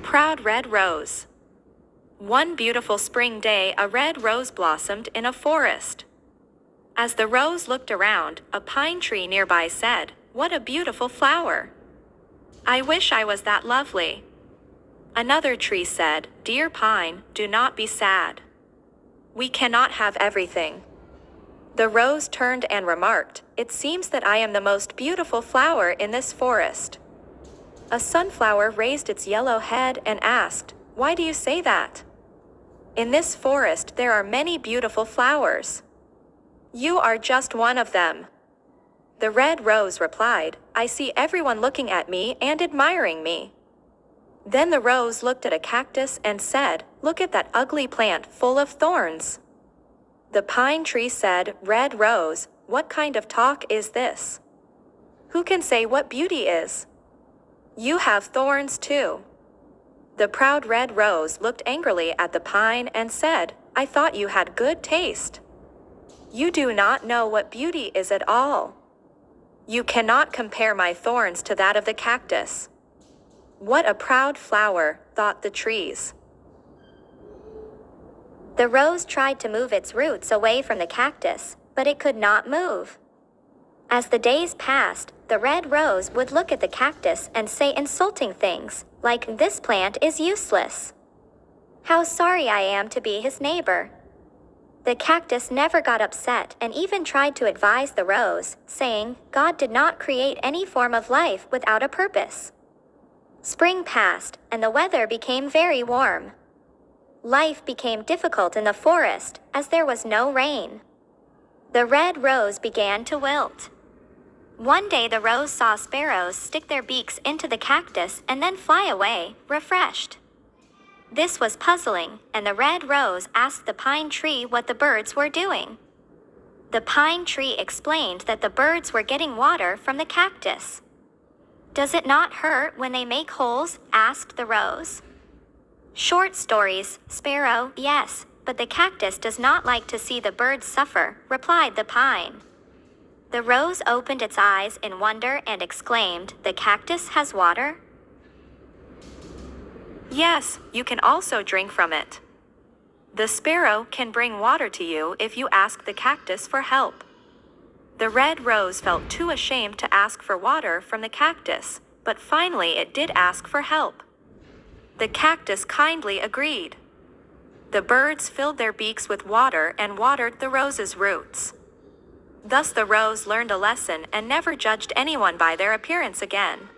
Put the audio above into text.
Proud red rose. One beautiful spring day, a red rose blossomed in a forest. As the rose looked around, a pine tree nearby said, "What a beautiful flower! I wish I was that lovely." Another tree said, "Dear pine, do not be sad. We cannot have everything." The rose turned and remarked, "It seems that I am the most beautiful flower in this forest." A sunflower raised its yellow head and asked, "Why do you say that? In this forest there are many beautiful flowers. You are just one of them." The red rose replied, "I see everyone looking at me and admiring me." Then the rose looked at a cactus and said, "Look at that ugly plant full of thorns." The pine tree said, "Red rose, what kind of talk is this? Who can say what beauty is? You have thorns too." The proud red rose looked angrily at the pine and said, "I thought you had good taste. You do not know what beauty is at all. You cannot compare my thorns to that of the cactus." What a proud flower, thought the trees. The rose tried to move its roots away from the cactus, but it could not move. As the days passed, the red rose would look at the cactus and say insulting things, like, "This plant is useless. How sorry I am to be his neighbor." The cactus never got upset and even tried to advise the rose, saying, "God did not create any form of life without a purpose." Spring passed, and the weather became very warm. Life became difficult in the forest, as there was no rain. The red rose began to wilt. One day the rose saw sparrows stick their beaks into the cactus and then fly away, refreshed. This was puzzling, and the red rose asked the pine tree what the birds were doing. The pine tree explained that the birds were getting water from the cactus. "Does it not hurt when they make holes?" asked the rose. "Short stories, sparrow, yes, but the cactus does not like to see the birds suffer," replied the pine. The rose opened its eyes in wonder and exclaimed, "The cactus has water?" "Yes, you can also drink from it. The sparrow can bring water to you if you ask the cactus for help." The red rose felt too ashamed to ask for water from the cactus, but finally it did ask for help. The cactus kindly agreed. The birds filled their beaks with water and watered the rose's roots. Thus the rose learned a lesson and never judged anyone by their appearance again.